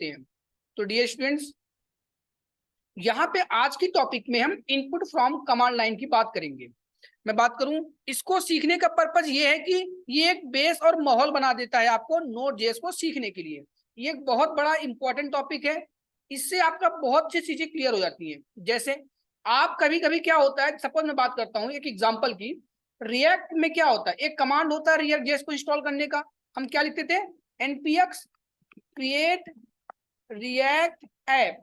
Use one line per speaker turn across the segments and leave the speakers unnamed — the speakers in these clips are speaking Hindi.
लेते हैं। तो डियर स्टूडेंट्स, यहाँ पे आज की टॉपिक में हम इनपुट फ्रॉम कमांड लाइन की बात करेंगे। मैं बात करूं, इसको सीखने का पर्पज ये है कि ये एक बेस और माहौल बना देता है आपको Node.js को सीखने के लिए। ये एक बहुत बड़ा इंपॉर्टेंट टॉपिक है, इससे आपका बहुत सी चीजें क्लियर हो जाती हैं। जैसे आप कभी कभी क्या होता है, सपोज मैं बात करता हूँ एक एग्जांपल की, रिएक्ट में क्या होता है, एक कमांड होता है रिएक्ट जेएस को इंस्टॉल करने का। हम क्या लिखते थे, npx create react app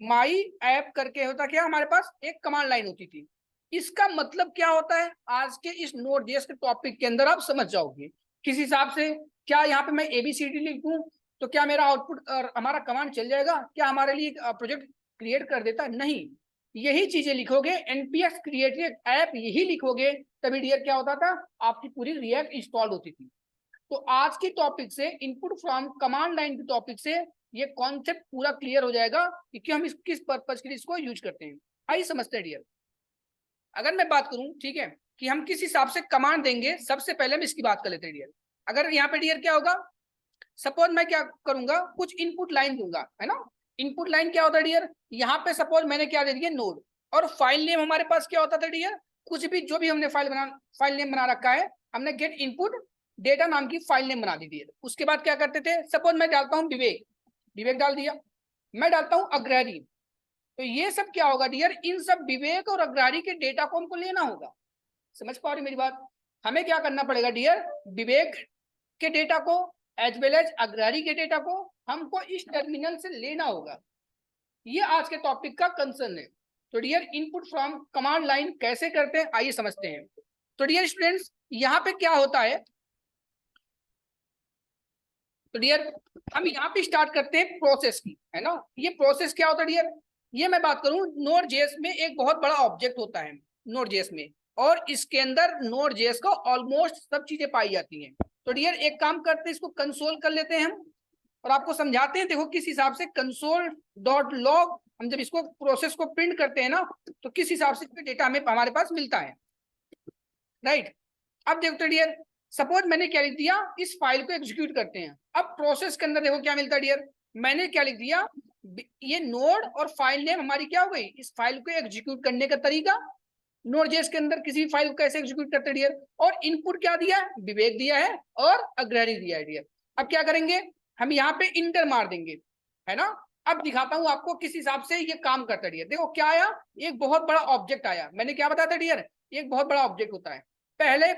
my app करके होता, क्या हमारे पास एक कमांड लाइन होती थी। इसका मतलब क्या होता है, आज के इस Node.js के टॉपिक के अंदर आप समझ जाओगे किस हिसाब से। क्या यहाँ पे मैं ABCD लिखूं तो क्या मेरा आउटपुट हमारा कमांड चल जाएगा, क्या हमारे लिए प्रोजेक्ट क्रिएट कर देता, नहीं। यही चीजें लिखोगे, npx create ऐप यही लिखोगे, तभी डियर क्या होता था, आपकी पूरी रिएक्ट इंस्टॉल होती थी। तो आज की टॉपिक से, इनपुट फ्रॉम कमांड लाइन की टॉपिक से ये कॉन्सेप्ट पूरा क्लियर हो जाएगा कि हम किस पर्पज के लिए इसको यूज करते हैं। आइए समझते हैं डियर। अगर मैं बात करूं, ठीक है, कि हम किस हिसाब से कमांड देंगे, सबसे पहले हम इसकी बात कर लेते हैं डियर। अगर यहाँ पे डियर क्या होगा, सपोज मैं क्या करूंगा, कुछ इनपुट लाइन दूंगा, है ना। इनपुट लाइन क्या होता है डियर, यहाँ पे सपोज मैंने क्या दे दिया, नोड, और फाइल नेम हमारे पास क्या होता था डियर, कुछ भी जो भी हमने फाइल नेम बना रखा है, हमने गेट इनपुट डेटा नाम की फाइल नेम बना दी थी। उसके बाद क्या करते थे, सपोज मैं डालता हूँ विवेक, विवेक डाल दिया, मैं डालता हूँ अग्रहरी, तो ये सब क्या होगा डियर, इन सब विवेक और अग्रहरी के डेटा को हमको लेना होगा। समझ पा रही मेरी बात, हमें क्या करना पड़ेगा डियर, विवेक के डेटा को एज वेल एज अग्रहरी के डेटा को हमको इस टर्मिनल से लेना होगा। ये आज के टॉपिक का कंसर्न है। तो dear input from command line कैसे करते हैं, आइए समझते हैं। तो डियर स्टूडेंट्स, यहाँ पे क्या होता है, तो डियर हम यहाँ पे स्टार्ट करते हैं प्रोसेस की, है ना। ये प्रोसेस क्या होता है डियर, ये मैं बात करूं, Node.js में एक बहुत बड़ा ऑब्जेक्ट होता है Node.js में, और इसके अंदर Node.js का ऑलमोस्ट सब चीजें पाई जाती हैं। तो डियर एक काम करते हैं, इसको कंसोल कर लेते हैं हम और आपको समझाते हैं। देखो किस हिसाब से console.log, हम जब इसको प्रोसेस को प्रिंट करते हैं ना, तो किस हिसाब से डेटा हमें हमारे पास मिलता है, राइट। अब देखो डियर, सपोज मैंने क्या लिख दिया, इस फाइल को एग्जीक्यूट करते हैं। अब प्रोसेस के अंदर देखो क्या मिलता है डियर, मैंने क्या लिख दिया, ये नोड और फाइल नेम हमारी क्या हो गई, इस फाइल को एग्जीक्यूट करने का तरीका। Node.js के अंदर किसी भी फाइल को कैसे एग्जीक्यूट करते हैं डियर, और इनपुट क्या दिया है, विवेक दिया है और अग्रहरी दिया है डियर। अब क्या करेंगे, हम यहाँ पे इंटर मार देंगे, है ना। अब दिखाता हूं आपको किस हिसाब से ये काम करता है डियर। देखो क्या आया, एक बहुत बड़ा ऑब्जेक्ट आया। मैंने क्या बताया था डियर, एक बहुत बड़ा ऑब्जेक्ट होता है। पहले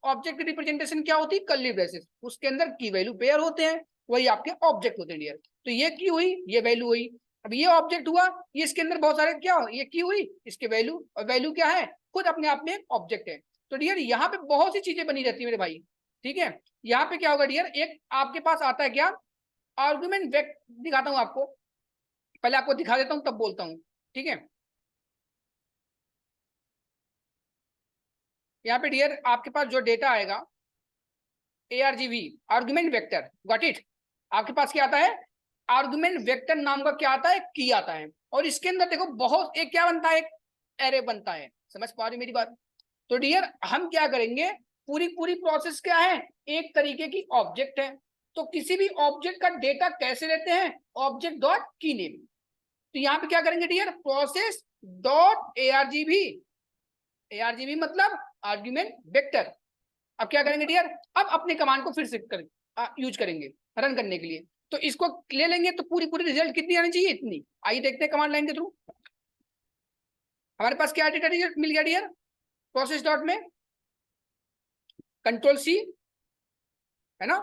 ऑब्जेक्ट की रिप्रेजेंटेशन क्या होती है, कर्ली ब्रेसेस, उसके अंदर की वैल्यू पेयर होते हैं, वही आपके ऑब्जेक्ट होते हैं डियर। तो ये की हुई, ये वैल्यू हुई। अब ये ऑब्जेक्ट हुआ, ये इसके अंदर बहुत सारे क्या हो, ये की हुई, इसके वैल्यू, और वैल्यू क्या है, खुद अपने आप में एक ऑब्जेक्ट है। तो डियर यहाँ पे बहुत सी चीजें बनी रहती है मेरे भाई, ठीक है। यहाँ पे क्या होगा डियर, एक आपके पास आता है क्या, आर्गुमेंट वेक्टर, दिखाता हूँ आपको, पहले आपको दिखा देता हूँ तब बोलता हूँ, ठीक है। यहाँ पे डियर आपके पास जो डेटा आएगा, ARGV, argument vector, got it. आपके पास क्या आता है, आर्गुमेंट वेक्टर नाम का क्या आता है, की आता है। और इसके अंदर देखो बहुत एक क्या बनता है, एक एरे बनता है। समझ पा रही मेरी बात। तो डियर हम क्या करेंगे, पूरी पूरी प्रोसेस क्या है, एक तरीके की ऑब्जेक्ट है। तो किसी भी ऑब्जेक्ट का डेटा कैसे लेते हैं, ऑब्जेक्ट डॉट की नेम। तो यहाँ पे क्या करेंगे डियर, प्रोसेस डॉट ARGV मतलब आर्ग्यूमेंट वेक्टर। अब क्या करेंगे डियर, अब अपने कमांड को फिर से यूज करेंगे रन करने के लिए। तो इसको ले लेंगे, तो पूरी पूरी रिजल्ट कितनी आनी चाहिए, इतनी। आइए देखते हैं कमांड लाइन के थ्रू हमारे पास क्या डेटा मिल गया डियर, प्रोसेस डॉट में कंट्रोल C, है ना।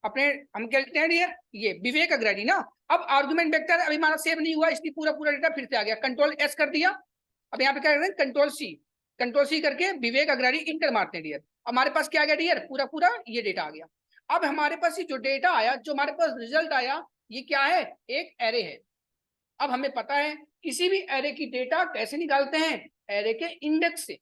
अपने हम क्या लिखते हैं डियर, ये विवेक अग्रहरी ना। अब आर्गुमेंट वेक्टर अभी हमारा सेव नहीं हुआ, इसलिए पूरा पूरा डेटा फिर से आ गया, कंट्रोल S कर दिया। अब यहाँ पे क्या कर रहे हैं, कंट्रोल C करके विवेक अग्रहरी इंटर मारते हैं डियर। हमारे पास क्या आ गया डियर, पूरा पूरा ये डेटा आ गया। अब हमारे पास ये जो डेटा आया, जो हमारे पास रिजल्ट आया, ये क्या है, एक एरे है। अब हमें पता है किसी भी एरे की डेटा कैसे निकालते हैं, एरे के इंडेक्स से।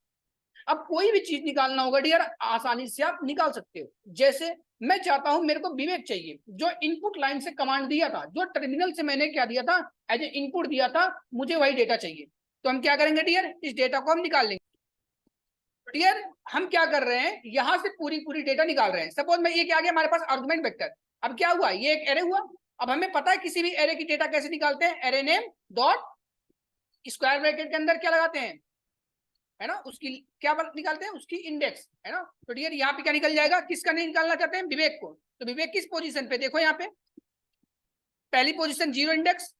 अब कोई भी चीज निकालना होगा डियर, आसानी से आप निकाल सकते हो। जैसे मैं चाहता हूं, मेरे को विवेक चाहिए, जो इनपुट लाइन से कमांड दिया था, जो टर्मिनल से मैंने क्या दिया था, एज ए इनपुट दिया था, मुझे वही डेटा चाहिए। तो हम क्या करेंगे डियर, इस डेटा को हम निकाल लेंगे। डियर हम क्या कर रहे हैं, यहां से पूरी पूरी डेटा निकाल रहे हैं। सपोज मैं ये क्या आ गया हमारे पास आर्गुमेंट वेक्टर। अब क्या हुआ, ये एक एरे हुआ, अब हमें पता है किसी भी एरे की डेटा कैसे निकालते हैं, array name dot square bracket के अंदर क्या लगाते हैं, है ना, उसकी क्या निकालते हैं, उसकी इंडेक्स, है ना। तो डियर यहाँ पे क्या निकल जाएगा, किसका नहीं निकालना चाहते हैं, विवेक को। तो विवेक किस पोजीशन पे, देखो यहाँ पे पहली पोजीशन 0 इंडेक्स,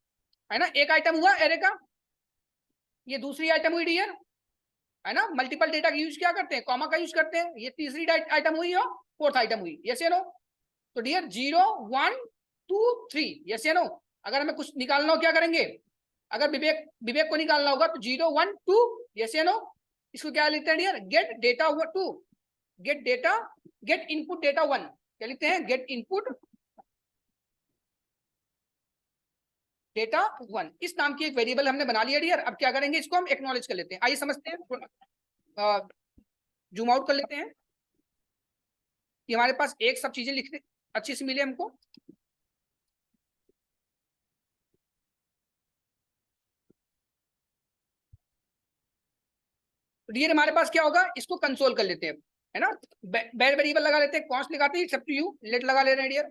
है ना, एक आइटम हुआ एरे का, ये दूसरी आइटम हुई डियर, है ना। मल्टीपल डेटा का यूज क्या करते हैं, कॉमा का यूज करते हैं, ये तीसरी आइटम हुई और फोर्थ आइटम हुई, यस या नो। तो डियर 0 1 2 3, यस या नो। अगर हमें कुछ निकालना हो क्या करेंगे, अगर विवेक को निकालना होगा तो 0 1 2, यस या नो। इसको क्या लिखते हैं dear, get data 2, get data, get input data 1, क्या लिखते हैं, गेट इनपुट डेटा 1। इस नाम की एक वेरिएबल हमने बना लिया डियर। अब क्या करेंगे, इसको हम एक्नॉलेज कर लेते हैं, आइए समझते हैं, जूम आउट कर लेते हैं कि हमारे पास एक सब चीजें लिखने अच्छी से मिले हमको। तो डियर हमारे पास क्या होगा, इसको कंसोल कर लेते हैं, है ना। बैर वेरिएबल लगा लेते हैं, कॉन्स्ट लगाते हैं, सब टू यू, लेट लगा ले रहे हैं डियर।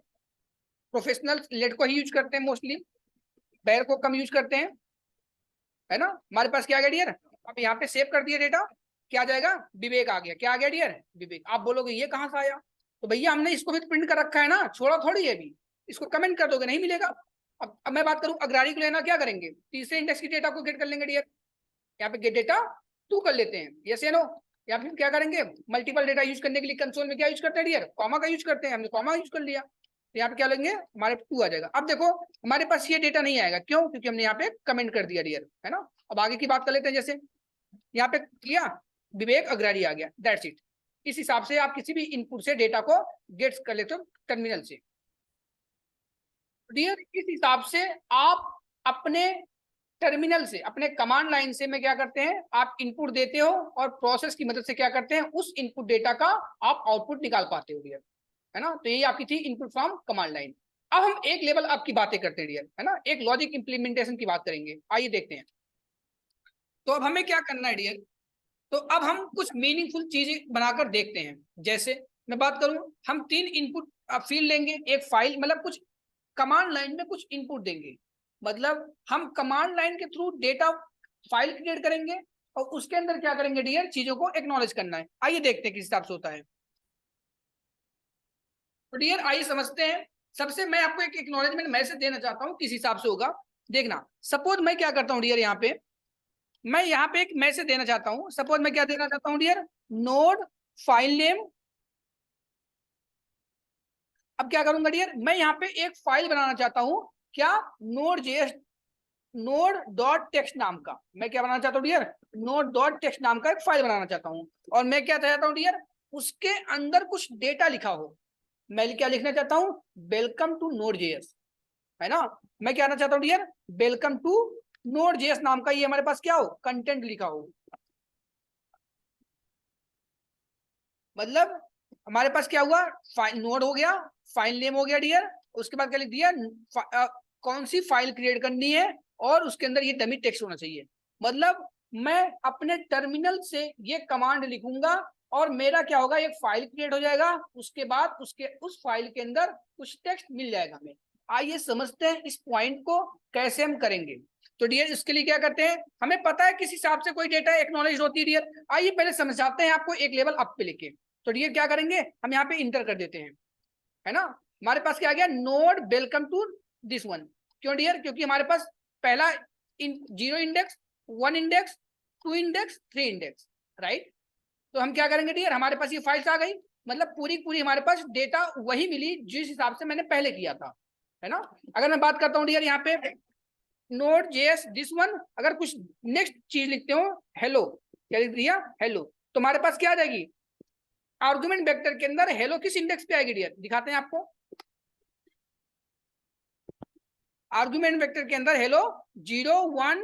प्रोफेशनल लेट को ही यूज करते हैं मोस्टली, बैर को कम यूज करते हैं, है ना। हमारे पास क्या आ गया डियर, अब यहाँ पे सेव कर दिया डेटा, क्या आ जाएगा, विवेक आ गया, क्या आ गया डियर, विवेक। आप बोलोगे ये कहाँ से आया, तो भैया हमने इसको भी प्रिंट कर रखा है ना, छोड़ा थोड़ी है अभी, इसको कमेंट कर दोगे नहीं मिलेगा। अब मैं बात करूं अग्रारी को लेना, क्या करेंगे, तीसरे इंडेक्स की डेटा को गेट कर लेंगे डियर, यहाँ पे गेट डेटा 2 कर लेते हैं, यस या नो। या फिर क्या करेंगे, मल्टीपल डेटा यूज करने के लिए कंसोल में क्या यूज करते हैं डियर, कॉमा का यूज करते हैं, हमने कॉमा यूज कर लिया, तो यहाँ पे क्या लेंगे, हमारे 2 आ जाएगा। अब देखो हमारे पास ये डेटा नहीं आएगा, क्यों, क्योंकि हमने यहाँ पे कमेंट कर दिया डियर, है ना। अब आगे की बात कर लेते हैं, जैसे यहाँ पे किया विवेक अग्रारी आ गया, दैट्स इट। इस हिसाब से आप किसी भी इनपुट से डेटा को गेट कर लेते हो टर्मिनल से डियर। इस हिसाब से आप अपने टर्मिनल से, अपने कमांड लाइन से में क्या करते हैं, आप इनपुट देते हो और प्रोसेस की मदद से क्या करते हैं, उस इनपुट डेटा का आप आउटपुट निकाल पाते हो डियर, है ना। तो ये आपकी थी इनपुट फ्रॉम कमांड लाइन। अब हम एक लेवल अप की बातें करते हैं डियर, है ना, एक लॉजिक इंप्लीमेंटेशन की बात करेंगे, आइए देखते हैं। तो अब हमें क्या करना है डियर, तो अब हम कुछ मीनिंगफुल चीजें बनाकर देखते हैं। जैसे मैं बात करूं, हम 3 इनपुट फील्ड लेंगे, एक फाइल, मतलब कुछ कमांड लाइन में कुछ इनपुट देंगे, मतलब हम कमांड लाइन के थ्रू डेटा फाइल क्रिएट करेंगे और उसके अंदर क्या करेंगे डियर, चीजों को एक्नॉलेज करना है। आइए देखते हैं किस हिसाब से होता है। तो डियर आइए समझते हैं। सबसे मैं आपको एक एक्नॉलेजमेंट मैसेज देना चाहता हूं, किस हिसाब से होगा देखना। सपोज मैं क्या करता हूं डियर, यहाँ पे मैं यहाँ पे एक मैसेज देना चाहता हूं, सपोज मैं क्या देना चाहता हूं डियर, नोड फाइल नेम। अब क्या करूंगा डियर, मैं यहाँ पे एक फाइल बनाना चाहता हूं, क्या, node JS, node dot text नाम का, मैं क्या बनाना चाहता हूँ डियर, नोड डॉट टेक्स्ट नाम का एक फाइल बनाना चाहता हूँ। और मैं क्या चाहता हूँ डियर, उसके अंदर कुछ डेटा लिखा हो, मैं क्या लिखना चाहता हूँ, वेलकम टू नोड जेएस, है ना। मैं क्या कहना चाहता हूँ dear, welcome to Node JS नाम का ये हमारे पास क्या हो, कंटेंट लिखा हो। मतलब हमारे पास क्या हुआ, फाइल नोड हो गया, फाइल नेम हो गया डियर, उसके बाद क्या लिख दिया, कौन सी फाइल क्रिएट करनी है और उसके अंदर ये डमी टेक्स्ट होना चाहिए। मतलब मैं अपने टर्मिनल से ये कमांड लिखूंगा और मेरा क्या होगा, एक फाइल क्रिएट हो जाएगा, उसके बाद उसके उस फाइल के अंदर कुछ टेक्स्ट मिल जाएगा हमें। आइए समझते हैं इस पॉइंट को कैसे हम करेंगे। तो डियर इसके लिए क्या करते हैं, हमें पता है किस हिसाब से कोई डेटा एक्नॉलेज होती है डियर, आइए पहले समझाते हैं आपको एक लेवल अप पे लेके। तो डियर क्या करेंगे, हम यहाँ पे इंटर कर देते हैं, है ना। हमारे पास क्या आ गया, Node welcome to this one. क्यों डियर, क्योंकि हमारे पास पहला 0 index, 1 index, 2 index, 3 index, right. तो हम क्या करेंगे डियर, हमारे पास ये फाइल्स आ गई, मतलब पूरी पूरी हमारे पास डेटा वही मिली जिस हिसाब से मैंने पहले किया था, है ना। अगर मैं बात करता हूँ डियर यहाँ पे नोड जेएस दिस वन, अगर कुछ नेक्स्ट चीज लिखते हो, हेलो, क्या लिख दिया, हेलो, तो हमारे पास क्या आ जाएगी, आर्गुमेंट वेक्टर के अंदर हेलो किस इंडेक्स पे आएगी डियर, दिखाते हैं आपको। आर्गुमेंट वेक्टर के अंदर हेलो 0 1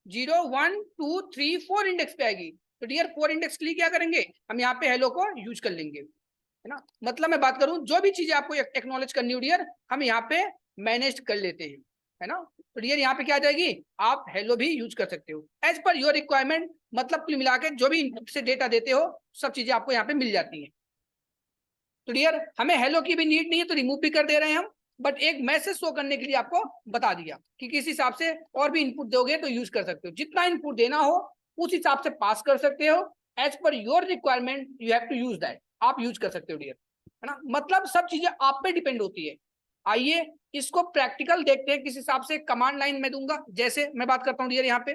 0 1 2 3 4 इंडेक्स पे आएगी। तो डियर 4 इंडेक्स के लिए क्या करेंगे, हम यहाँ पे हेलो को यूज कर लेंगे, है ना। मतलब मैं बात करूं, जो भी चीजें आपको एक्नॉलेज करनी हो डियर, हम यहाँ पे मैनेज कर लेते हैं, है ना। तो डियर यहाँ पे क्या आ जाएगी, आप हेलो भी यूज कर सकते हो एज पर योर रिक्वायरमेंट, मतलब कुल मिला के जो भी इनपुट से डेटा देते हो सब चीजें आपको यहाँ पे मिल जाती हैं। तो डियर हमें हेलो की भी नीड नहीं है, तो रिमूव भी कर दे रहे हैं हम, बट एक मैसेज शो करने के लिए आपको बता दिया कि किस हिसाब से और भी इनपुट दोगे तो यूज कर सकते हो, जितना इनपुट देना हो उस हिसाब से पास कर सकते हो, एज पर your requirement you have to use that, आप यूज कर सकते हो डियर, है ना। मतलब सब चीजें आप पे डिपेंड होती है। आइए इसको प्रैक्टिकल देखते हैं किस हिसाब से कमांड लाइन में दूंगा। जैसे मैं बात करता हूँ डियर, यहाँ पे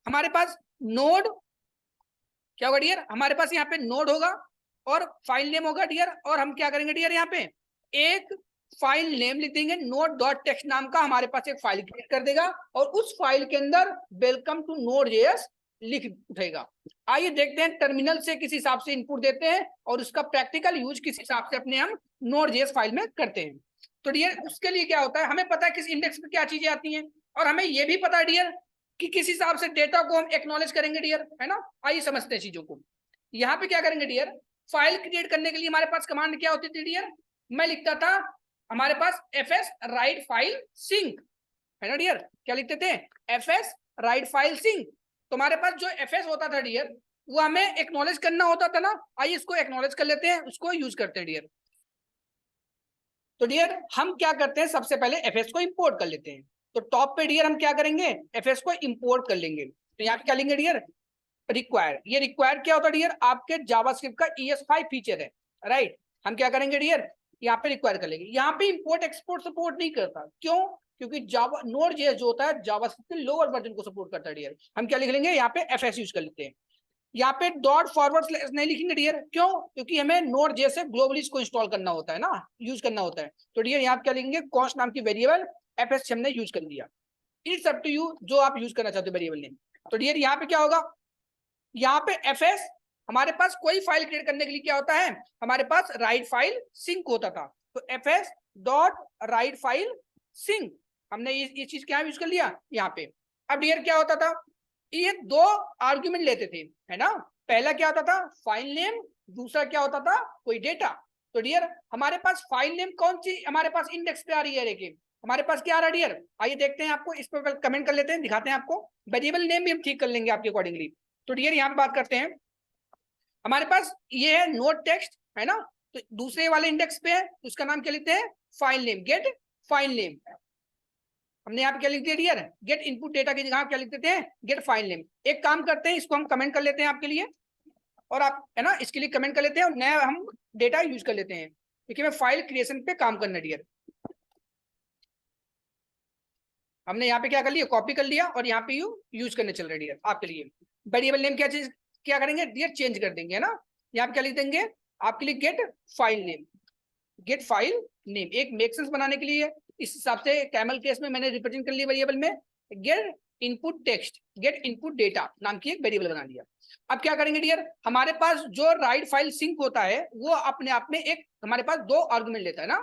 हमारे पास नोड क्या होगा डियर, हमारे पास यहाँ पे नोड होगा और फाइल नेम होगा डियर, और हम क्या करेंगे डियर, यहाँ पे एक फाइल नेम लिख देंगे, नोड डॉट टेक्स्ट नाम का हमारे पास एक फाइल क्रिएट कर देगा और उस फाइल के अंदर वेलकम टू नोड जेएस लिख उठेगा। आइए देखते हैं टर्मिनल से किस हिसाब से इनपुट देते हैं और उसका प्रैक्टिकल यूज किस हिसाब से अपने हम नोड जेएस फाइल में करते हैं। तो डियर उसके लिए क्या होता है, हमें पता है किस इंडेक्स पे क्या चीजें आती हैं, और हमें यह भी पता है डियर कि किस हिसाब से डेटा को हम एक्नॉलेज करेंगे डियर, है ना। आइए समझते हैं चीजों को। यहाँ पे क्या करेंगे डियर, फाइल क्रिएट करने के लिए हमारे पास कमांड क्या होती थी डियर, मैं लिखता था हमारे पास fs राइट फाइल सिंक, है ना डियर, क्या लिखते थे, fs राइट फाइल सिंक। तो हमारे पास जो fs होता था डियर वो हमें एक्नॉलेज करना होता था ना। आइए इसको एक्नॉलेज कर लेते हैं, उसको यूज करते हैं डियर। तो डियर हम क्या करते हैं, सबसे पहले fs को इंपोर्ट कर लेते हैं। तो टॉप पे डियर हम क्या करेंगे, fs को इंपोर्ट कर लेंगे। तो यहाँ पे क्या लेंगे डियर, रिक्वायर। ये रिक्वायर क्या होता है डियर, आपके जावास्क्रिप्ट का ES5 फीचर है, राइट। हम क्या करेंगे डियर, यहाँ पे रिक्वायर कर लेंगे। यहाँ पे इंपोर्ट एक्सपोर्ट सपोर्ट नहीं करता, क्यों, क्योंकि जावा नोड जेएस जो होता है जावास्क्रिप्ट के लोअर वर्जन को सपोर्ट करता है डियर। हम क्या लिख लेंगे, यहाँ पे fs यूज कर लेते हैं। यहाँ पे डॉट फॉरवर्ड स्लैश नहीं लिखेंगे डियर, क्यों, क्योंकि हमें नोड जैसे ग्लोबली इसको इंस्टॉल करना होता है ना, यूज करना होता है। तो डियर यहाँ पे क्या लिखेंगे, कॉस्ट नाम की वेरिएबल fs हमने यूज कर लिया। इट्स अप टू यू जो आप यूज करना चाहते हो वेरिएबल नेम। तो डियर यहाँ पे क्या होगा, यहाँ पे fs हमारे पास कोई फाइल क्रिएट करने के लिए क्या होता है, हमारे पास राइट फाइल सिंक होता था। तो fs dot write file sync हमने ये चीज क्या यूज कर लिया यहाँ पे। अब डियर क्या होता था, ये दो आर्ग्यूमेंट लेते थे, है ना। पहला क्या होता था फाइल नेम, दूसरा क्या होता था कोई डेटा। तो डियर हमारे पास फाइल नेम कौन सी हमारे पास इंडेक्स पे आ रही है, लेकिन हमारे पास क्या आ रहा है डियर, आइए देखते हैं आपको, इस पर कमेंट कर लेते हैं, दिखाते हैं आपको। वेरिएबल नेम भी हम ठीक कर लेंगे आपके अकॉर्डिंगली। तो डियर यहाँ पे बात करते हैं, हमारे पास ये है नोट टेक्स्ट, है ना। तो दूसरे वाले इंडेक्स पे है, तो उसका नाम क्या लिखते हैं, file name, get file name. हमने यहाँ पे क्या लिख दिया डियर, गेट इनपुट डेटा की जगह क्या लिख देते हैं, गेट फाइल नेम। एक काम करते हैं, इसको हम कमेंट कर लेते हैं आपके लिए, और आप है ना इसके लिए कमेंट कर लेते हैं और नया हम डेटा यूज कर लेते हैं, क्योंकि मैं फाइल क्रिएशन पे काम करना डियर। हमने यहाँ पे क्या कर लिया, कॉपी कर लिया और यहाँ पे यूज करने चल रहे डियर आपके लिए। वेरिएबल नेम क्या चीज क्या करेंगे डियर, चेंज कर देंगे, है ना। यहाँ पे क्या लिख देंगे आपके लिए, get file name, get file name एक मेक सेंस बनाने के लिए। इस हिसाब से कैमल केस में मैंने रिप्रेजेंट कर लिया वेरिएबल में, get input text, get input data नाम की एक वेरिएबल बना दिया। अब क्या करेंगे डियर, हमारे पास जो राइट फाइल सिंक होता है वो अपने आप में एक हमारे पास दो आर्गुमेंट लेता है ना।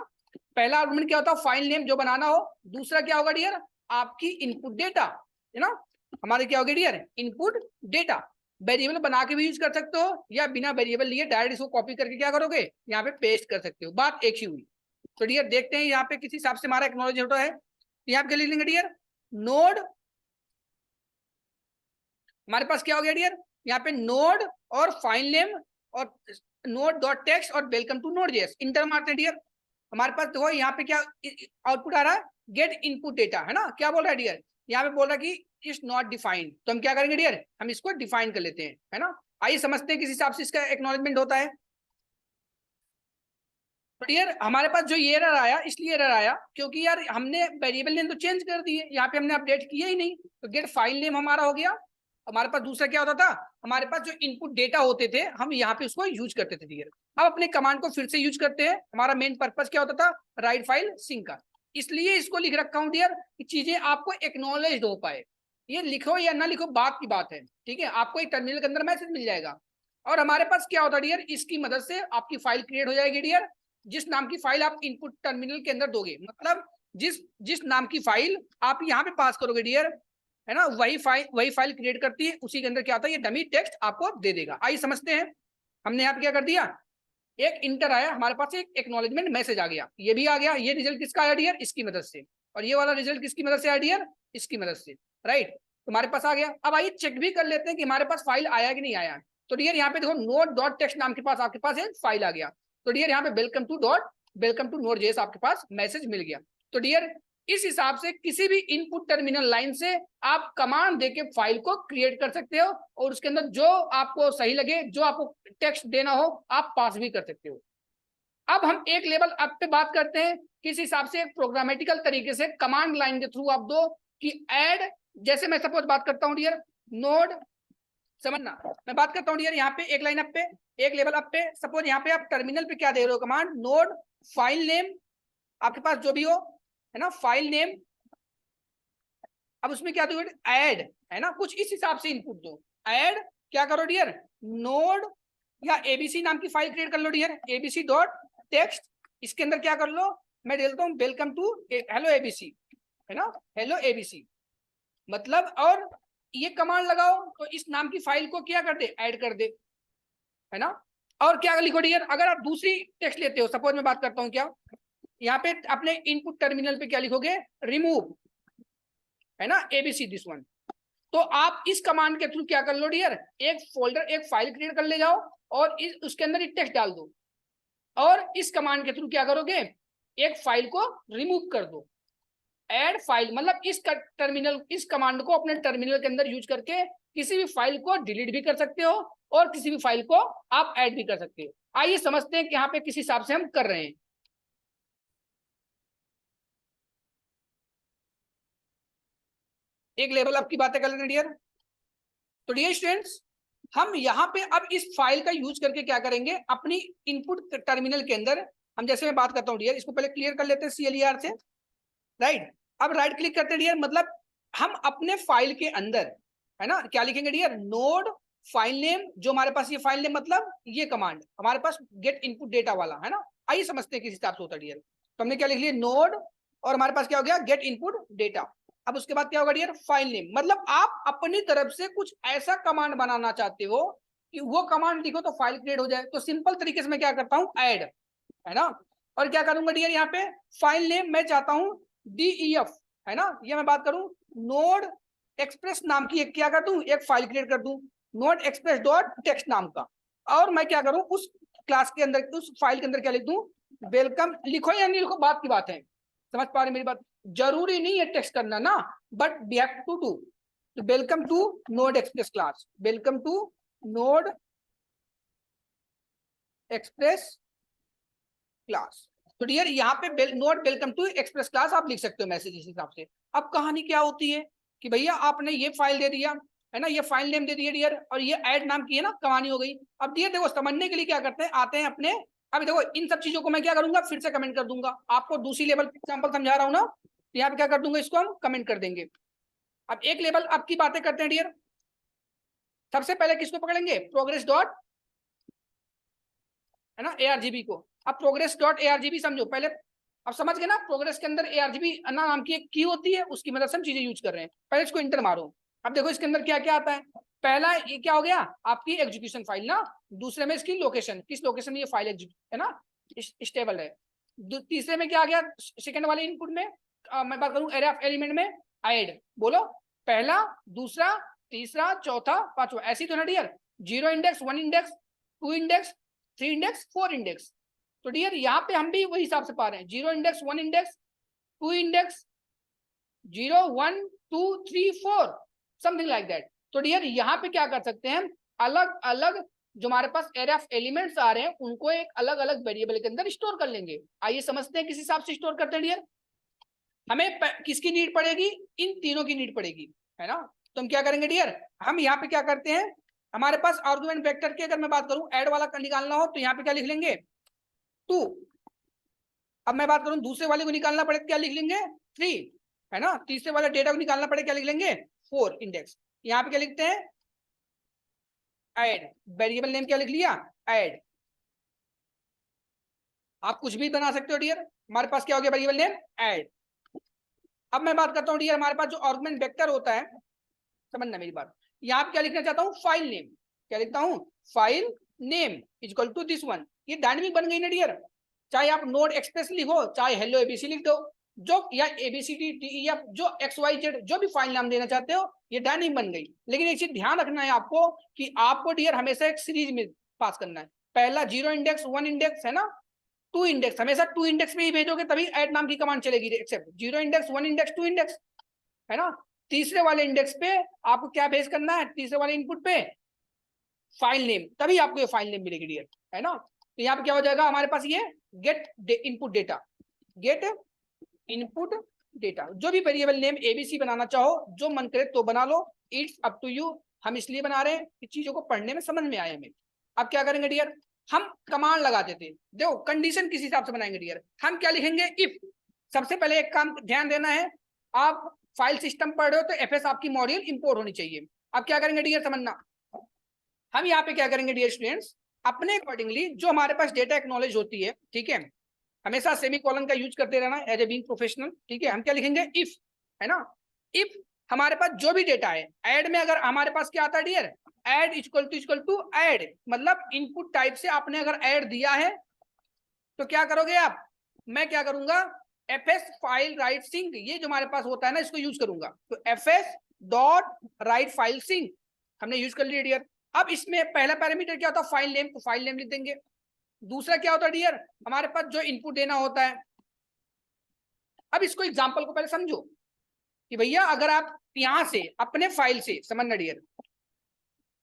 पहला आर्गुमेंट क्या होता है, फाइल नेम जो बनाना हो, दूसरा क्या होगा डियर, आपकी इनपुट डेटा, है ना। हमारे क्या होगा डियर, इनपुट डेटा। वेरिएबल बना के भी यूज कर सकते हो या बिना वेरिएबल लिए डायरेक्ट इसको कॉपी करके क्या करोगे, यहाँ पे पेस्ट कर सकते हो, बात एक ही हुई। तो डियर देखते हैं यहाँ पे किस हिसाब से हमारा एक्नॉलेज होता है। यहाँ पे लिख लेंगे डियर, नोड, हमारे पास क्या हो गया डियर, यहाँ पे नोड और फाइल नेम और नोड डॉट टेक्स्ट और welcome to Node JS, enter मारते हैं डियर। हमारे पास देखो यहाँ पे क्या आउटपुट आ रहा है, गेट इनपुट डेटा, है ना। क्या बोल रहा है डियर, यहाँ पे बोल रहा है कि इज नॉट डिफाइंड। तो हम क्या करेंगे डियर, हम इसको डिफाइन कर लेते हैं, है ना। आइए समझते हैं किस हिसाब से इसका एक्नॉलेजमेंट होता है। तो डियर हमारे पास जो ये एरर आया, इसलिए एरर आया क्योंकि यार हमने वेरिएबल नेम तो चेंज कर दिए, यहाँ पे हमने अपडेट किया ही नहीं। तो गेट फाइल नेम हमारा हो गया। हमारे पास दूसरा क्या होता था, हमारे पास जो इनपुट डेटा होते थे हम यहाँ पे उसको यूज करते थे डियर। अब अपने कमांड को फिर से यूज करते हैं, हमारा मेन पर्पस क्या होता था, राइट फाइल सिंक का। इसलिए इसको लिख रखा हूँ डियर कि चीजें आपको एक्नॉलेज हो पाए। ये लिखो या ना लिखो बात की बात है, ठीक है। आपको एक टर्मिनल के अंदर मैसेज मिल जाएगा और हमारे पास क्या होता है डियर, इसकी मदद से आपकी फाइल क्रिएट हो जाएगी डियर। जिस नाम की फाइल आप इनपुट टर्मिनल के अंदर दोगे, मतलब जिस जिस नाम की फाइल आप यहाँ पे पास करोगे डियर, है ना, वही फाइल क्रिएट करती है। उसी के अंदर क्या होता है, ये डमी टेक्स्ट आपको दे देगा। आइए समझते हैं, हमने यहाँ पे क्या कर दिया, एक इंटर आया, हमारे पास एक एक्नॉलेजमेंट मैसेज आ गया, ये भी आ गया। ये रिजल्ट किसका आया डियर, इसकी मदद से। और ये वाला रिजल्ट किसकी मदद से आया डियर, इसकी मदद से, राइट। तुम्हारे पास आ गया। अब आइए चेक भी कर लेते हैं कि हमारे पास फाइल आया कि नहीं आया। तो डियर यहाँ पे देखो नोट डॉट टेक्स्ट नाम के पास आपके पास एक फाइल आ गया। तो डियर यहाँ पे welcome to dot welcome to नोड.js आपके पास मैसेज मिल गया। तो डियर इस हिसाब से किसी भी इनपुट टर्मिनल लाइन से आप कमांड देके फाइल को क्रिएट कर सकते हो और उसके अंदर जो आपको सही लगे, जो आपको टेक्स्ट देना हो, आप पास भी कर सकते हो। अब हम एक लेवल अप पे बात करते हैं, किस हिसाब से एक प्रोग्रामेटिकल तरीके से कमांड लाइन के थ्रू आप दो कि ऐड, जैसे मैं सपोज बात करता हूं डियर नोड, समझना मैं बात करता हूं डियर यहाँ पे एक लाइन अप पे, एक लेवल अप पे, सपोज यहाँ पे आप टर्मिनल पे क्या दे रहे हो कमांड, नोड फाइल नेम आपके पास जो भी हो, है ना, फाइल नेम। अब उसमें क्या दो, ऐड, है ना, कुछ इस हिसाब से इनपुट दो। ऐड क्या करो डियर, नोड या एबीसी नाम की फाइल क्रिएट कर लो डियर, एबीसी डॉट टेक्स्ट। इसके अंदर क्या कर लो, मैं देता हूँ वेलकम टू हेलो एबीसी, है ना, हेलो एबीसी मतलब, और ये कमांड लगाओ तो इस नाम की फाइल को क्या कर दे, ऐड कर दे, है ना। और क्या लिखो डियर, अगर आप दूसरी टेक्स्ट लेते हो, सपोज मैं बात करता हूँ क्या, यहाँ पे अपने इनपुट टर्मिनल पे क्या लिखोगे, रिमूव, है ना, एबीसी दिस वन। तो आप इस कमांड के थ्रू क्या कर लो डियर, एक फोल्डर, एक फाइल क्रिएट कर ले जाओ और उसके अंदर एक टेक्स्ट डाल दो, और इस कमांड के थ्रू क्या करोगे, एक फाइल को रिमूव कर दो। ऐड फाइल मतलब इस टर्मिनल, इस कमांड को अपने टर्मिनल के अंदर यूज करके किसी भी फाइल को डिलीट भी कर सकते हो और किसी भी फाइल को आप ऐड भी कर सकते हो। आइए समझते हैं कि यहाँ पे किस हिसाब से हम कर रहे हैं। एक लेवल अप की बातें कर लेते हैं डियर। तो डियर स्टूडेंट्स, हम यहाँ पे अब इस फाइल का यूज करके क्या करेंगे, अपनी इनपुट टर्मिनल के अंदर हम, जैसे मैं बात करता हूँ डियर, इसको पहले क्लियर कर लेते हैं CLER से, राइट। अब राइट क्लिक करते हैं डियर, मतलब हम अपने फाइल के अंदर, है ना, क्या लिखेंगे डियर, नोड फाइल नेम, जो हमारे पास ये फाइल नेम मतलब ये कमांड हमारे पास गेट इनपुट डेटा वाला, है ना। आइए समझते हैं किस हिसाब से होता है डियर। तो हमने क्या लिख लिया, नोड, और हमारे पास क्या हो गया, गेट इनपुट डेटा। अब उसके बाद क्या होगा डियर, फाइल नेम, मतलब आप अपनी तरफ से कुछ ऐसा कमांड बनाना चाहते हो कि वो कमांड लिखो तो फाइल क्रिएट हो जाए। तो सिंपल तरीके से मैं क्या करता हूँ, ऐड, है ना, और क्या करूंगा डियर, यहाँ पे फाइल नेम मैं चाहता हूँ DEF, है ना, ये मैं बात करूं नोड एक्सप्रेस नाम की एक क्या कर दूं, एक फाइल क्रिएट कर दूं, नोड एक्सप्रेस डॉट टेक्स्ट नाम का। और मैं क्या करूं, उस क्लास के अंदर, उस फाइल के अंदर क्या लिख दूं, वेलकम, लिखो या नहीं लिखो बात की बात है, समझ पा रहे मेरी बात, जरूरी नहीं है टेक्स्ट करना ना, but we have to do. Welcome to Node Express class, welcome to Node Express class. तो डियर यहाँ पे note welcome to Express class आप लिख सकते हो मैसेज इस हिसाब से। अब कहानी क्या होती है कि भैया आपने ये फाइल दे दिया, है ना, ये फाइल नेम दे दिया डियर, और ये ऐड नाम की है ना, कहानी हो गई। अब डियर देखो, समझने के लिए क्या करते हैं, आते हैं अपने, अभी देखो इन सब चीजों को मैं क्या करूंगा, फिर से कमेंट कर दूंगा, आपको दूसरी लेवल एग्जाम्पल समझा रहा हूँ ना, तो यहाँ पे क्या कर दूंगा, इसको हम कमेंट कर देंगे। अब एक लेवल आपकी बातें करते हैं डियर। सबसे पहले किसको पकड़ेंगे, प्रोग्रेस डॉट, है ना, ARGB को। अब प्रोग्रेस डॉट ARGB समझो पहले, अब समझ गए ना, प्रोग्रेस के अंदर ARGB नाम की एक की होती है, उसकी मदद से हम चीजें यूज कर रहे हैं। पहले इसको इंटर मारो। अब देखो इसके अंदर क्या क्या आता है, पहला ये क्या हो गया, आपकी एग्जीक्यूशन फाइल ना, दूसरे में इसकी लोकेशन, किस लोकेशन में ये फाइल है ना, स्टेबल है। तीसरे में क्या आ गया, सेकंड वाले इनपुट में मैं बात करूं, एरे ऑफ एलिमेंट में ऐड, बोलो पहला, दूसरा, तीसरा, चौथा, पांचवा, ऐसी तो ना dear, 0 index, 1 index, 2 index, 3 index, 4 index. तो डियर यहाँ पे हम भी वही हिसाब से पा रहे हैं, 0 index, 1 index, 2 index, 0 1 2 3 4 something like that. तो डियर यहाँ पे क्या कर सकते हैं, अलग अलग जो हमारे पास एरे ऑफ एलिमेंट्स आ रहे हैं उनको एक अलग अलग वेरिएबल के अंदर स्टोर कर लेंगे। आइए समझते हैं किस हिसाब से स्टोर करते हैं डियर। हमें किसकी नीड पड़ेगी, इन तीनों की नीड पड़ेगी, है ना। तो हम क्या करेंगे डियर, हम यहाँ पे क्या करते हैं, हमारे पास आर्गुमेंट वेक्टर की अगर मैं बात करूं, ऐड वाला निकालना हो तो यहाँ पे क्या लिख लेंगे, 2। अब मैं बात करूं दूसरे वाले को निकालना पड़े क्या लिख लेंगे, 3, है ना, तीसरे वाले डेटा को निकालना पड़े क्या लिख लेंगे, 4 इंडेक्स। यहाँ पे क्या लिखते हैं, ऐड, वेरिएबल नेम क्या लिख लिया, ऐड। आप कुछ भी बना सकते हो डियर, हमारे पास क्या हो गया, वेरिएबल नेम ऐड। अब मैं बात करता हूँ डियर, हमारे पास जो आर्गुमेंट वेक्टर होता है, समझना मेरी बात, यहाँ पे क्या लिखना चाहता हूँ, फाइल नेम, क्या लिखता हूँ, file name equal to this one. ये डायनेमिक बन गई ना डियर, चाहे आप नोड एक्सप्रेस लिखो, चाहे हेलो एबीसी लिख दो, जो या ABCD जो XYZ जो भी फाइल नाम देना चाहते हो, ये डायनेमिक बन गई। लेकिन एक चीज ध्यान रखना है आपको कि आपको डियर हमेशा एक सीरीज में पास करना है, पहला 0 इंडेक्स, 1 इंडेक्स, है ना, टू इंडेक्स, हमेशा टू इंडेक्स में ही भेजोगे तभी ऐड नाम की कमांड चलेगी, एक्सेप्ट 0 इंडेक्स, 1 इंडेक्स, 2 इंडेक्स, है ना। तीसरे वाले इंडेक्स पे आपको क्या भेज करना है, तीसरे वाले इनपुट पे फाइल नेम, तभी आपको ये फाइल नेम मिलेगी डियर, है ना। तो यहाँ पे क्या हो जाएगा हमारे पास ये get input data, get input data, जो भी वेरिएबल नेम एबीसी बनाना चाहो, जो मन करे तो बना लो, इट्स अप टू यू। हम इसलिए बना रहे हैं कि चीजों को पढ़ने में समझ में आए हमें। अब क्या करेंगे डियर, हम कमांड लगा देते हैं, देखो कंडीशन किस हिसाब से बनाएंगे डियर, हम क्या लिखेंगे, इफ। सबसे पहले एक काम ध्यान देना है, आप फाइल सिस्टम पढ़ रहे हो तो एफएस आपकी मॉड्यूल इंपोर्ट होनी चाहिए। अब क्या करेंगे डियर समझना, हम यहाँ पे क्या करेंगे डियर स्टूडेंट्स, अपने अकॉर्डिंगली जो हमारे पास डेटा एक्नॉलेज होती है, ठीक है, हमेशा सेमीकोलन का यूज करते रहना एज ए बीइंग प्रोफेशनल, ठीक है। हम क्या लिखेंगे, इफ, है ना। इफ हमारे पास जो भी डेटा है, ऐड में अगर हमारे पास क्या आता है dear, add equal to add, मतलब इनपुट टाइप से आपने अगर ऐड दिया है तो क्या करोगे आप, मैं क्या करूंगा, एफएस फाइल राइट सिंक, ये जो हमारे पास होता है ना, इसको यूज करूंगा। तो FS dot write file sync हमने यूज कर लिया डियर। अब इसमें पहला पैरामीटर क्या होता है, फाइल नेम, तो फाइल नेम लिख देंगे। दूसरा क्या होता है डियर, हमारे पास जो इनपुट देना होता है। अब इसको एग्जांपल को पहले समझो कि भैया अगर आप यहां से अपने फाइल से, समझना डियर,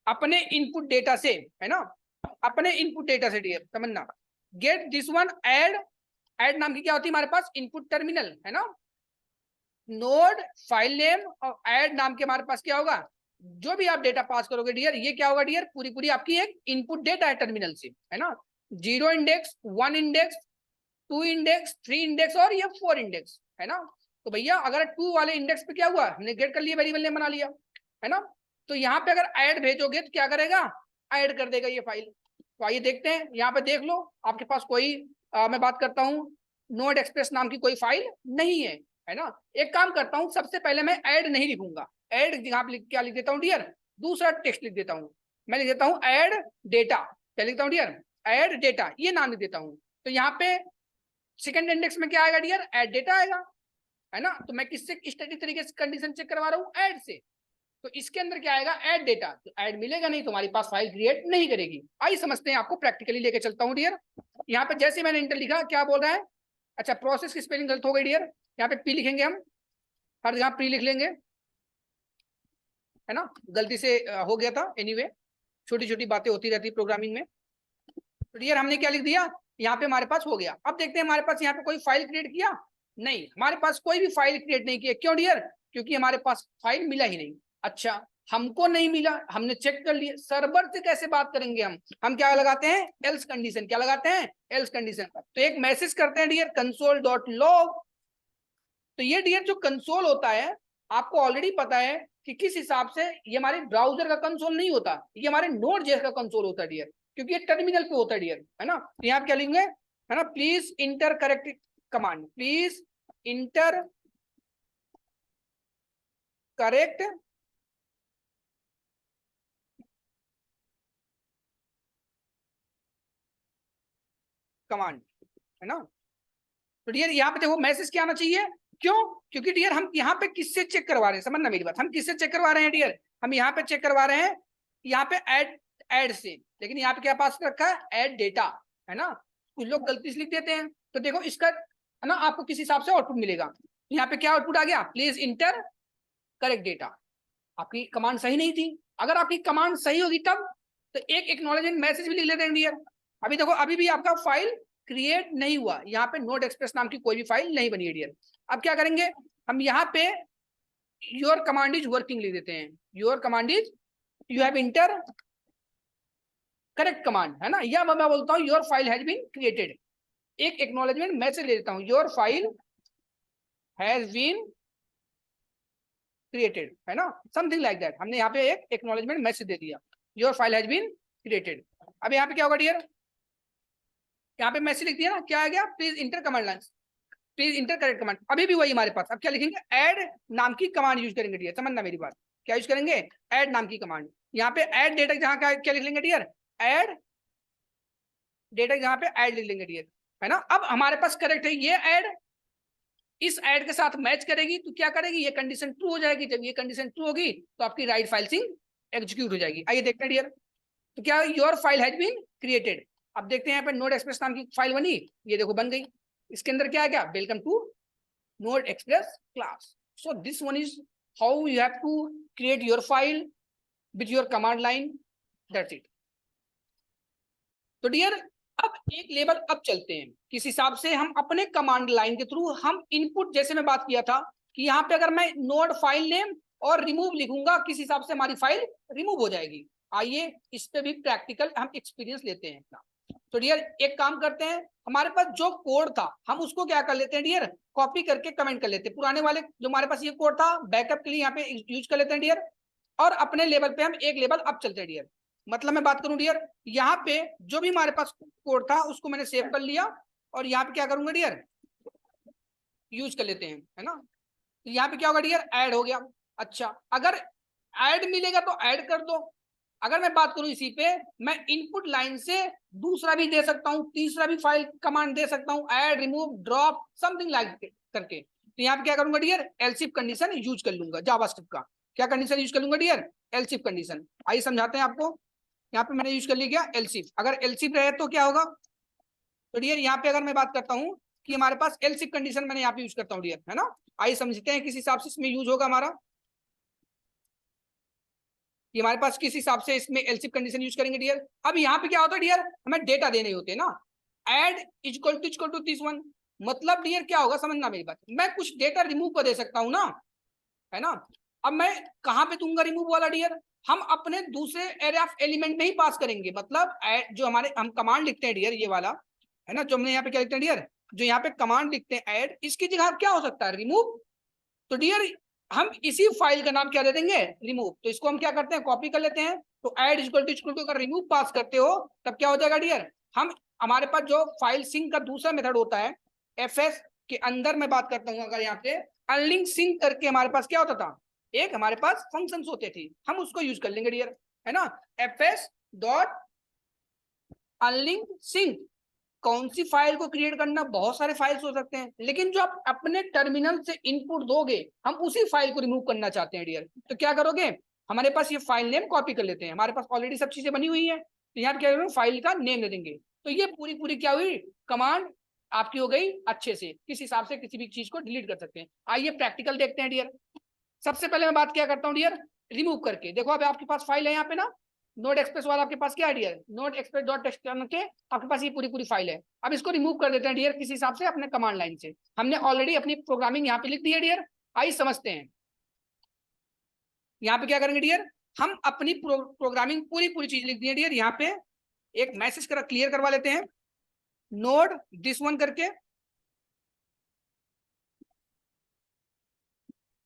अपने इनपुट डेटा से, है ना, अपने इनपुट डेटा से डियर समझना, get this one add, add नाम की क्या होती है हमारे पास, इनपुट टर्मिनल, है ना, नोड फाइल नेम, और ऐड नाम के हमारे पास क्या होगा, जो भी आप डेटा पास करोगे डियर, ये क्या होगा डियर, पूरी पूरी आपकी एक इनपुट डेटा है टर्मिनल से, है ना। 0 इंडेक्स, 1 इंडेक्स, 2 इंडेक्स, 3 इंडेक्स और ये 4 इंडेक्स, है ना। तो भैया अगर 2 वाले इंडेक्स पे क्या हुआ, हमने गेट कर लिया, वेरिएबल नेम बना लिया, है ना। तो यहाँ पे अगर ऐड भेजोगे तो क्या करेगा, ऐड कर देगा ये फाइल। तो आइए देखते हैं, यहाँ पे देख लो आपके पास कोई मैं बात करता हूँ, नोड एक्सप्रेस नाम की कोई फाइल नहीं है ना। एक काम करता हूँ, सबसे पहले मैं ऐड नहीं लिखूंगा, ऐड यहाँ पे क्या लिख देता हूँ डियर, दूसरा टेक्स्ट लिख देता हूँ, मैं लिख देता हूँ ऐड डेटा, क्या लिखता हूँ डियर, ऐड डेटा, ये नाम लिख देता हूँ। तो यहाँ पे सेकंड इंडेक्स में क्या आएगा डियर, ऐड डेटा आएगा, है ना। तो मैं किससे स्टैटिक तरीके से कंडीशन चेक करवा रहा हूँ, ऐड से। तो इसके अंदर क्या आएगा, ऐड डेटा, तो ऐड मिलेगा नहीं तो हमारी पास फाइल क्रिएट नहीं करेगी। आइए समझते हैं, आपको प्रैक्टिकली लेके चलता हूँ डियर। यहाँ पे जैसे मैंने इंटर लिखा, क्या बोल रहा है, अच्छा प्रोसेस की स्पेलिंग गलत हो गई डियर, यहाँ पे पी लिखेंगे हम, हर जगह प्री लिख लेंगे, है ना, गलती से हो गया था, एनीवे छोटी छोटी बातें होती रहती प्रोग्रामिंग में। तो डियर हमने क्या लिख दिया, यहाँ पे हमारे पास हो गया। अब देखते हैं हमारे पास यहाँ पे कोई फाइल क्रिएट किया, नहीं, हमारे पास कोई भी फाइल क्रिएट नहीं किया, क्यों डियर, क्योंकि हमारे पास फाइल मिला ही नहीं। अच्छा हमको नहीं मिला, हमने चेक कर लिया, सर्वर से कैसे बात करेंगे हम क्या लगाते हैं, एल्स कंडीशन, क्या लगाते हैं, एल्स कंडीशन। तो एक मैसेज करते हैं डियर, कंसोल डॉट लॉग। तो ये डियर जो कंसोल होता है, आपको ऑलरेडी पता है कि किस हिसाब से, ये हमारे ब्राउजर का कंसोल नहीं होता, ये हमारे नोड जेएस का कंसोल होता है डियर, क्योंकि ये टर्मिनल पे होता है डियर, है ना। तो यहाँ क्या लिखेंगे, है ना, please inter correct command, please inter correct command, है ना। तो डियर यहाँ पे देखो मैसेज क्या आना चाहिए, क्यों, क्योंकि डियर हम यहाँ पे किससे चेक करवा रहे हैं, समझना मेरी बात, हम किससे चेक करवा रहे हैं डियर, हम यहाँ पे चेक करवा रहे हैं, यहाँ पे ऐड से, लेकिन यहाँ पे क्या पास रखा है, ऐड डेटा, है ना। कुछ लोग गलती से लिख देते हैं, तो देखो इसका, है ना, आपको किस हिसाब से आउटपुट मिलेगा। यहाँ पे क्या आउटपुट आ गया, प्लीज इंटर करेक्ट डेटा, आपकी कमांड सही नहीं थी। अगर आपकी कमांड सही होगी तब तो एक एक्नॉलेजमेंट मैसेज भी लिख लेते हैं डियर। अभी देखो अभी भी आपका फाइल क्रिएट नहीं हुआ, यहाँ पे नोड एक्सप्रेस नाम की कोई भी फाइल नहीं बनी है डियर। अब क्या करेंगे, हम यहाँ पे योर कमांड इज वर्किंग लिख देते हैं, your command is, you have enter correct command, है ना, या मैं बोलता हूँ your file has been created, एक एक्नॉलेजमेंट मैसेज ले देता हूँ, your file has been created, है ना, समथिंग लाइक दैट। हमने यहाँ पे एक एक्नॉलेजमेंट मैसेज दे दिया, your file has been created. अब यहाँ पे क्या होगा डियर, यहाँ पे मैसेज लिख दिया ना, क्या आ गया, please inter command line, please inter correct command, अभी भी वही हमारे पास। अब क्या लिखेंगे, ऐड नाम की कमांड यूज करेंगे डियर, समझना मेरी बात, क्या यूज करेंगे, ऐड नाम की कमांड। यहाँ पे ऐड डेटा, जहाँ क्या लिख लेंगे डियर, ऐड डेटा, जहाँ पे ऐड लिख लेंगे डियर, है ना। अब हमारे पास करेक्ट है ये ऐड, इस ऐड के साथ मैच करेगी तो क्या करेगी, ये कंडीशन ट्रू हो जाएगी, जब ये कंडीशन ट्रू होगी तो आपकी राइट फाइल सिंक एग्जीक्यूट हो जाएगी। आइए देखते हैं डियर, तो क्या your file has been created. अब देखते हैं यहाँ पे नोड एक्सप्रेस नाम की फाइल बनी, ये देखो बन गई। इसके अंदर क्या है, क्या welcome to Node Express class. So this one is how you have to create your file with your command line, that's it. तो डियर अब एक लेवल अप चलते हैं, किस हिसाब से हम अपने कमांड लाइन के थ्रू हम इनपुट, जैसे मैं बात किया था कि यहाँ पे अगर मैं नोड फाइल नेम और रिमूव लिखूंगा किस हिसाब से हमारी फाइल रिमूव हो जाएगी। आइए इस पे भी प्रैक्टिकल हम एक्सपीरियंस लेते हैं अपना। तो डियर एक काम करते हैं, हमारे पास जो कोड था हम उसको क्या कर लेते हैं डियर, कॉपी करके कमेंट कर लेते हैं। पुराने वाले जो हमारे पास ये कोड था बैकअप के लिए यहाँ पे यूज कर लेते हैं डियर, और अपने लेवल पे हम एक लेवल अप चलते हैं डियर। मतलब मैं बात करूं डियर, यहाँ पे जो भी हमारे पास कोड था उसको मैंने सेव कर लिया, और यहाँ पे क्या करूंगा डियर, यूज कर लेते हैं, है ना। यहाँ पे क्या होगा डियर, ऐड हो गया। अच्छा अगर ऐड मिलेगा तो ऐड कर दो। अगर मैं बात करूं इसी पे, मैं इनपुट लाइन से दूसरा भी दे सकता हूं, तीसरा भी फाइल कमांड दे सकता हूं, add remove drop something like करके। तो यहाँ पे क्या करूंगा dear, else if condition use कर लूंगा, जावास्क्रिप्ट का क्या कंडीशन यूज कर लूंगा डियर, एल्स इफ कंडीशन। आइए समझाते हैं आपको। यहाँ पे मैंने यूज कर लिया क्या, एल्स इफ। अगर एल्स इफ रहे तो क्या होगा, तो डियर यहाँ पे अगर मैं बात करता हूँ कि हमारे पास एल्स इफ कंडीशन मैंने यहाँ पे यूज करता हूँ डियर, है ना। आइए समझते हैं किस हिसाब से इसमें यूज होगा हमारा, कि हमारे पास किस हिसाब से इसमें एल्स इफ कंडीशन यूज करेंगे डियर। अब यहाँ पे क्या होता है डियर, हमें डेटा देने होते हैं ना, add equal to this one. मतलब डियर क्या होगा, समझना मेरी बात, मैं कुछ डेटा रिमूव कर दे सकता हूँ ना, है ना। अब मैं कहाँ पे दूंगा रिमूव वाला डियर, हम अपने दूसरे एरे ऑफ एलिमेंट में ही पास करेंगे। मतलब जो हमारे हम कमांड लिखते हैं डियर, ये वाला है ना, जो हमने यहाँ पे क्या लिखते हैं डियर, जो यहाँ पे कमांड लिखते हैं ऐड, इसकी जगह क्या हो सकता है, रिमूव। तो डियर हम इसी फाइल का नाम क्या दे देंगे, रिमूव। तो इसको हम क्या करते हैं, कॉपी कर लेते हैं। तो ऐड इक्वल टू अगर रिमूव पास करते हो तब क्या हो जाएगा डियर, हम हमारे पास जो फाइल सिंक का दूसरा मेथड होता है एफएस के अंदर मैं बात करता हूँ, अगर यहाँ पे अनलिंक सिंक करके हमारे पास क्या होता था, एक हमारे पास फंक्शंस होते थे, हम उसको यूज कर लेंगे डियर, है ना। एफएस डॉट अनलिंक सिंक, कौन सी फाइल को क्रिएट करना, बहुत सारे फाइल्स हो सकते हैं, लेकिन जो आप अपने टर्मिनल से इनपुट दोगे हम उसी फाइल को रिमूव करना चाहते हैं डियर। तो क्या करोगे, हमारे पास ये फाइल नेम कॉपी कर लेते हैं, हमारे पास ऑलरेडी सब चीजें बनी हुई है, तो यहाँ क्या करेंगे, फाइल का नेम दे देंगे। तो ये पूरी पूरी क्या हुई, कमांड आपकी हो गई अच्छे से, किस हिसाब से किसी भी चीज को डिलीट कर सकते हैं। आइए प्रैक्टिकल देखते हैं डियर। सबसे पहले मैं बात क्या करता हूँ डियर, रिमूव करके। देखो अब आपके पास फाइल है यहाँ पे ना, नोड एक्सप्रेस वाला आपके पास क्या है dear, node express dot text के आपके पास ये पूरी पूरी फाइल है। अब इसको रिमूव कर देते हैं डियर, किस हिसाब से, अपने कमांड लाइन से। हमने ऑलरेडी अपनी प्रोग्रामिंग यहाँ पे लिख दी है डियर। आइए समझते हैं यहाँ पे क्या करेंगे डियर, हम अपनी प्रोग्रामिंग पूरी पूरी चीज लिख दी है डियर। यहाँ पे एक मैसेज क्लियर करवा लेते हैं, नोड दिस वन करके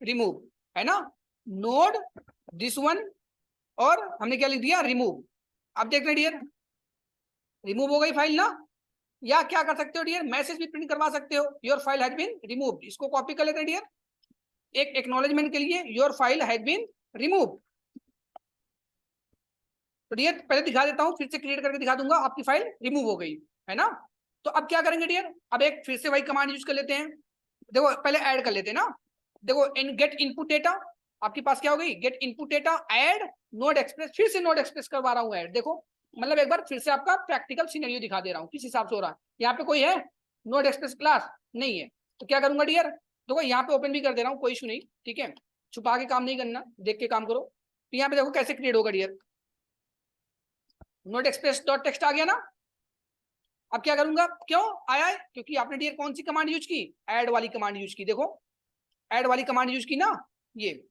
रिमूव, है ना, नोड दिस वन, और हमने क्या लिख दिया, रिमूव। अब देख रहे डियर, रिमूव हो गई फाइल ना। या क्या कर सकते हो डियर, मैसेज भी प्रिंट करवा सकते हो, your file has been removed. इसको कॉपी कर लेते हैं डियर, एक एक्नॉलेजमेंट के लिए, your file has been removed. तो डियर पहले दिखा देता हूं, फिर से क्रिएट करके दिखा दूंगा, आपकी फाइल रिमूव हो गई, है ना। तो अब क्या करेंगे डियर, अब एक फिर से वही कमांड यूज कर लेते हैं। देखो पहले ऐड कर लेते हैं ना, देखो इन गेट इनपुट डेटा, आपके पास क्या हो गई, get input data add node express, फिर से नोड एक्सप्रेस करवा रहा हूँ ऐड। देखो मतलब एक बार फिर से आपका प्रैक्टिकल सिनेरियो दिखा दे रहा हूँ किस हिसाब से हो रहा है। यहाँ पे कोई है नोड एक्सप्रेस क्लास नहीं है, तो क्या करूंगा डियर, देखो यहाँ पे ओपन भी कर दे रहा हूँ, कोई इशू नहीं, ठीक है, छुपा के काम नहीं करना, देख के काम करो। तो यहाँ पे देखो कैसे क्रिएट होगा dear, node express dot text आ गया ना। अब क्या करूंगा, क्यों आया है, क्योंकि आपने डियर कौन सी कमांड यूज की, ऐड वाली कमांड यूज की। देखो ऐड वाली कमांड यूज की ना, ये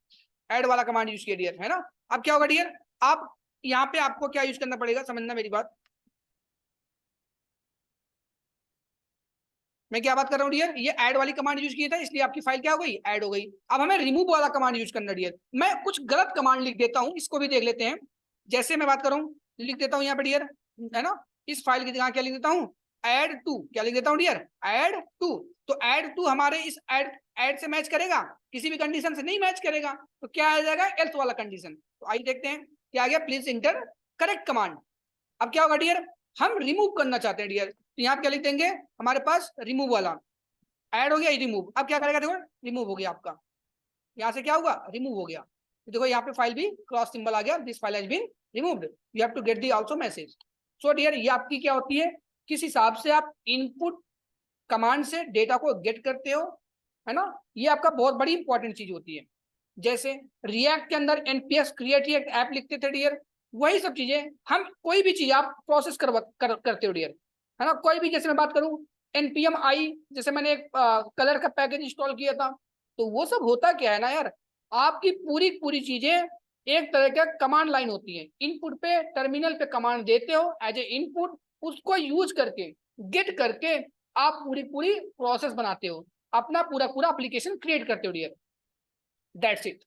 ऐड वाला कमांड यूज किया डियर, है ना। अब क्या होगा डियर, आप यहाँ पे आपको क्या यूज करना पड़ेगा, समझना मेरी बात, मैं क्या बात कर रहा हूँ डियर, ये ऐड वाली कमांड यूज किया था इसलिए आपकी फाइल क्या हो गई, ऐड हो गई। अब हमें रिमूव वाला कमांड यूज करना डियर। मैं कुछ गलत कमांड लिख देता हूँ, इसको भी देख लेते हैं। जैसे मैं बात करूँ, लिख देता हूँ यहाँ पे डियर, है ना, इस फाइल की जगह क्या लिख देता हूँ, ऐड टू, क्या लिख देता हूँ डियर, ऐड टू। तो ऐड टू हमारे इस ऐड से मैच करेगा, किसी भी कंडीशन से नहीं मैच करेगा, तो क्या आ जाएगा, एल्स वाला कंडीशन। तो आइए देखते हैं क्या आ गया, प्लीज इंटर करेक्ट कमांड। अब क्या होगा डियर, हम रिमूव करना चाहते हैं डियर, तो यहाँ क्या लिख देंगे, हमारे पास रिमूव वाला, ऐड हो गया रिमूव। अब क्या करेगा, देखो रिमूव हो गया आपका, यहाँ से क्या होगा, रिमूव हो गया। तो देखो यहाँ पे फाइल भी क्रॉस सिंबल आ गया, this file has been removed, you have to get the also message. So dear ये आपकी क्या होती है, किस हिसाब से आप इनपुट कमांड से डेटा को गेट करते हो, है ना, ये आपका बहुत बड़ी इंपॉर्टेंट चीज होती है। जैसे रिएक्ट के अंदर एनपीएस क्रिएट रिएक्ट ऐप लिखते थे डियर, वही सब चीजें हम कोई भी चीज आप प्रोसेस करते हो डियर, है ना। कोई भी, जैसे मैं बात करूं एनपीएम आई, जैसे मैंने एक कलर का पैकेज इंस्टॉल किया था, तो वो सब होता क्या है ना यार, आपकी पूरी पूरी चीजें एक तरह का कमांड लाइन होती है। इनपुट पे टर्मिनल पे कमांड देते हो एज ए इनपुट, उसको यूज करके गेट करके आप पूरी पूरी प्रोसेस बनाते हो, अपना पूरा पूरा एप्लीकेशन क्रिएट करते हो डियर, दैट्स इट।